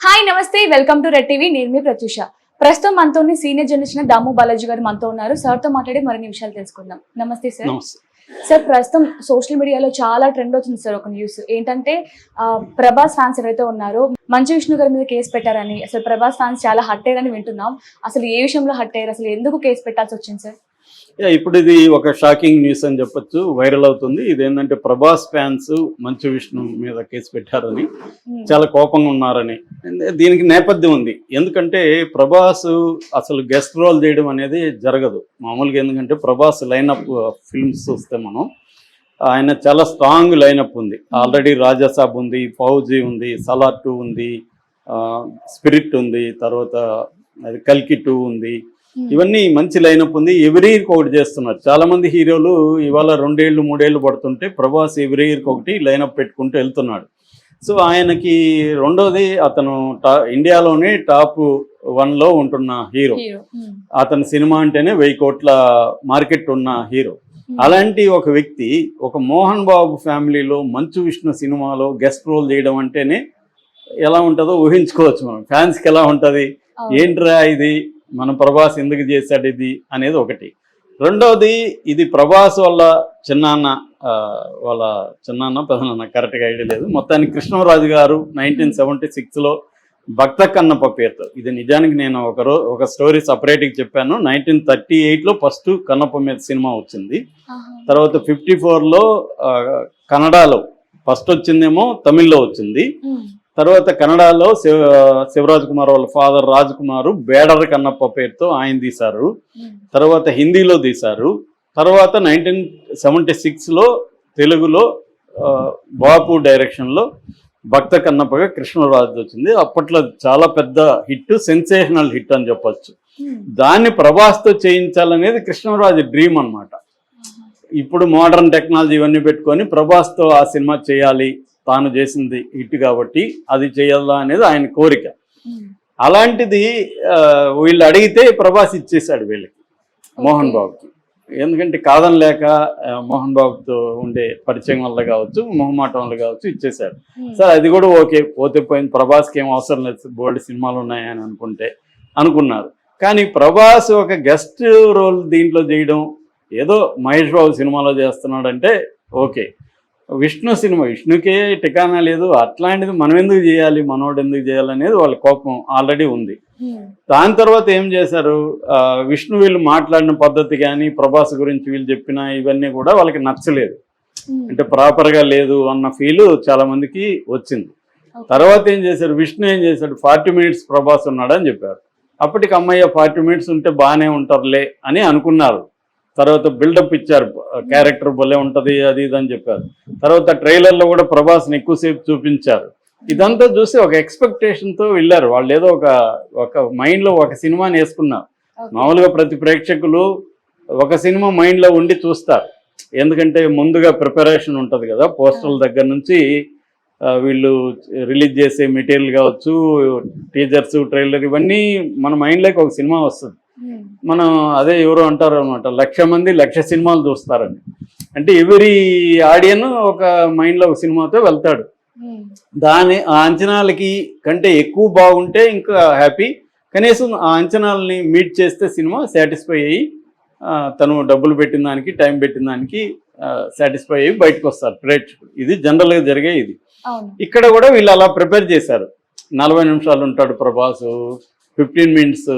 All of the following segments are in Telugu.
హాయ్ నమస్తే వెల్కమ్ టు రెడ్ టీవీ. నేను మీ ప్రత్యూష. ప్రస్తుతం మనతో సీనియర్ జర్నలిస్ట్ దాము బాలాజీ గారు మనతో ఉన్నారు. సార్ తో మాట్లాడి మరిన్ని విషయాలు తెలుసుకుందాం. నమస్తే సార్. సార్, ప్రస్తుతం సోషల్ మీడియాలో చాలా ట్రెండ్ అవుతుంది సార్ ఒక న్యూస్. ఏంటంటే ప్రభాస్ ఫ్యాన్స్ ఎవరైతే ఉన్నారో మంచు విష్ణు గారి మీద కేసు పెట్టారని, అసలు ప్రభాస్ ఫ్యాన్స్ చాలా హట్ అయ్యారని వింటున్నాం. అసలు ఏ విషయంలో హట్ అయ్యారు, అసలు ఎందుకు కేసు పెట్టాల్సి వచ్చింది సార్? ఇప్పుడు ఇది ఒక షాకింగ్ న్యూస్ అని చెప్పొచ్చు, వైరల్ అవుతుంది. ఇదేంటంటే ప్రభాస్ ఫ్యాన్స్ మంచు విష్ణు మీద కేసు పెట్టారని, చాలా కోపంగా ఉన్నారని. దీనికి నేపథ్యం ఉంది. ఎందుకంటే ప్రభాస్ అసలు గెస్ట్ రోల్ చేయడం అనేది జరగదు మామూలుగా. ఎందుకంటే ప్రభాస్ లైనప్ ఫిల్మ్స్ చూస్తే మనం ఆయన చాలా స్ట్రాంగ్ లైనప్ ఉంది. ఆల్రెడీ రాజాసాబ్ ఉంది, ఫౌజీ ఉంది, సలార్ 2 ఉంది, స్పిరిట్ ఉంది, తర్వాత అది కల్కి 2 ఉంది. ఇవన్నీ మంచి లైనప్ ఉంది. ఎవ్రీ ఇయర్కి ఒకటి చేస్తున్నారు. చాలా మంది హీరోలు ఇవాళ 2 ఏళ్ళు 3 ఏళ్ళు పడుతుంటే ప్రభాస్ ఎవ్రీ ఇయర్కి ఒకటి లైనప్ పెట్టుకుంటూ వెళ్తున్నాడు. సో ఆయనకి రెండోది, అతను ఇండియాలోనే టాప్ 1లో ఉంటున్న హీరో. అతని సినిమా అంటేనే 1000 కోట్ల మార్కెట్ ఉన్న హీరో. అలాంటి ఒక వ్యక్తి ఒక మోహన్ బాబు ఫ్యామిలీలో మంచు విష్ణు సినిమాలో గెస్ట్ రోల్ చేయడం అంటేనే ఎలా ఉంటుందో ఊహించుకోవచ్చు మనం. ఫ్యాన్స్కి ఎలా ఉంటుంది, ఏంట్రా ఇది, మన ప్రభాస్ ఎందుకు చేశాడు ఇది అనేది ఒకటి. రెండవది, ఇది ప్రభాస్ వాళ్ళ చిన్నాన్న పెదనాన్న కరెక్ట్గా ఐడియా లేదు. మొత్తానికి కృష్ణరాజు గారు 1976లో భక్త కన్నప్ప పేరుతో, ఇది నిజానికి నేను ఒక స్టోరీ సపరేట్గా చెప్పాను. 1938లో ఫస్ట్ కన్నప్ప మీద సినిమా వచ్చింది. తర్వాత 54లో కన్నడలో ఫస్ట్ వచ్చిందేమో, తమిళ్లో వచ్చింది. తర్వాత కన్నడలో శివరాజ్ కుమార్ వాళ్ళ ఫాదర్ రాజ్ కుమార్ బేడర్ కన్నప్ప పేరుతో ఆయన తీశారు. తర్వాత హిందీలో తీశారు. తర్వాత 1976లో తెలుగులో బాపు డైరెక్షన్లో భక్త కన్నప్పగా కృష్ణరాజు వచ్చింది. అప్పట్లో చాలా పెద్ద హిట్, సెన్సేషనల్ హిట్ అని చెప్పచ్చు. దాన్ని ప్రభాస్తో చేయించాలనేది కృష్ణరాజు డ్రీమ్ అనమాట. ఇప్పుడు మోడర్న్ టెక్నాలజీ ఇవన్నీ పెట్టుకొని ప్రభాస్తో ఆ సినిమా చేయాలి, తాను చేసింది హిట్ కాబట్టి అది చేయాలా అనేది ఆయన కోరిక. అలాంటిది వీళ్ళు అడిగితే ప్రభాస్ ఇచ్చేశాడు వీళ్ళకి, మోహన్ బాబుకి. ఎందుకంటే కాదని లేక మోహన్ బాబుతో ఉండే పరిచయం వల్ల కావచ్చు, మొహమాటం వల్ల కావచ్చు ఇచ్చేశాడు. సార్ అది కూడా ఓకే, పోతే పోయింది, ప్రభాస్కి ఏం అవసరం లేదు, బోల్డ్ సినిమాలు ఉన్నాయని అనుకున్నారు. కానీ ప్రభాస్ ఒక గెస్ట్ రోల్ దీంట్లో చేయడం, ఏదో మహేష్ బాబు సినిమాలో చేస్తున్నాడంటే ఓకే. విష్ణు సినిమా, విష్ణుకే టికానా లేదు, అట్లాంటిది మనం ఎందుకు చేయాలి, మనోడు ఎందుకు చేయాలి అనేది వాళ్ళ కోపం ఆల్రెడీ ఉంది. దాని తర్వాత ఏం చేశారు, విష్ణు వీళ్ళు మాట్లాడిన పద్ధతి కానీ ప్రభాస్ గురించి వీళ్ళు చెప్పిన ఇవన్నీ కూడా వాళ్ళకి నచ్చలేదు. అంటే ప్రాపర్గా లేదు అన్న ఫీలు చాలా మందికి వచ్చింది. తర్వాత ఏం చేశారు, విష్ణు ఏం చేశాడు, 40 మినిట్స్ ప్రభాస్ ఉన్నాడని చెప్పారు. అప్పటికి అమ్మయ్య 40 మినిట్స్ ఉంటే బాగానే ఉంటారులే అని అనుకున్నారు. తర్వాత బిల్డప్ ఇచ్చారు, క్యారెక్టర్ భలే ఉంటుంది అది ఇది అని చెప్పారు. తర్వాత ట్రైలర్లో కూడా ప్రభాస్ని ఎక్కువసేపు చూపించారు. ఇదంతా చూసి ఒక ఎక్స్పెక్టేషన్తో వెళ్ళారు వాళ్ళు. ఏదో ఒక మైండ్లో ఒక సినిమాని వేసుకున్నారు. మామూలుగా ప్రతి ప్రేక్షకులు ఒక సినిమా మైండ్లో ఉండి చూస్తారు. ఎందుకంటే ముందుగా ప్రిపరేషన్ ఉంటుంది కదా, పోస్టర్ల దగ్గర నుంచి వీళ్ళు రిలీజ్ చేసే మెటీరియల్ కావచ్చు, టీజర్స్, ట్రైలర్, ఇవన్నీ మన మైండ్లోకి ఒక సినిమా వస్తుంది. మనం అదే ఎవరో అంటారు అనమాట, 1,00,000 మంది 1,00,000 సినిమాలు చూస్తారని. అంటే ఎవరి ఆడియన్ ఒక మైండ్లో ఒక సినిమాతో వెళ్తాడు. ఆ అంచనాలకి కంటే ఎక్కువ బాగుంటే ఇంకా హ్యాపీ. కనీసం ఆ అంచనాలని మీట్ చేస్తే సినిమా సాటిస్ఫై అయ్యి తను డబ్బులు పెట్టిన దానికి, టైం పెట్టిన దానికి సాటిస్ఫై అయ్యి బయటకు వస్తారు ప్రేక్షకులు. ఇది జనరల్గా జరిగే ఇది. ఇక్కడ కూడా వీళ్ళు అలా ప్రిపేర్ చేశారు. 40 నిమిషాలు ఉంటాడు ప్రభాస్, 15 మినిట్స్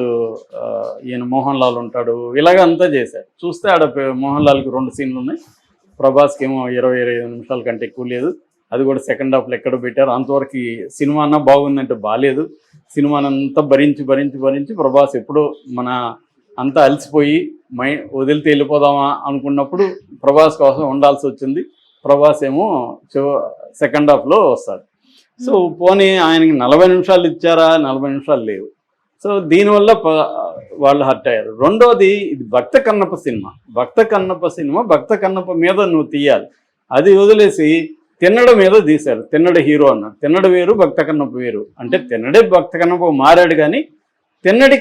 ఈయన మోహన్ లాల్ ఉంటాడు, ఇలాగ అంతా చేశారు. చూస్తే ఆడ మోహన్ లాల్కి 2 సీన్లు ఉన్నాయి, ప్రభాస్కి ఏమో 20-25 నిమిషాల కంటే ఎక్కువ లేదు. అది కూడా సెకండ్ హాఫ్లో ఎక్కడ పెట్టారు. అంతవరకు సినిమా అన్నా బాగుందంటే బాగాలేదు. సినిమానంతా భరించి ప్రభాస్ ఎప్పుడో మన అంతా అలసిపోయి వదిలితే వెళ్ళిపోదామా అనుకున్నప్పుడు ప్రభాస్ కోసం ఉండాల్సి వచ్చింది. ప్రభాస్ ఏమో సెకండ్ హాఫ్లో వస్తాడు. సో పోనీ ఆయనకి 40 నిమిషాలు ఇచ్చారా, 40 నిమిషాలు లేవు. సో దీనివల్ల వాళ్ళు హర్ట్ అయ్యారు. రెండోది, ఇది భక్త కన్నప్ప సినిమా. భక్త కన్నప్ప మీద నువ్వు తీయాలి. అది వదిలేసి తిన్నడ మీద తీశారు. తిన్నడ హీరో అన్నారు. తిన్నడ వేరు, భక్త కన్నప్ప వేరు. అంటే తిన్నడే భక్త కన్నప్ప మారాడు, కానీ తిన్నడి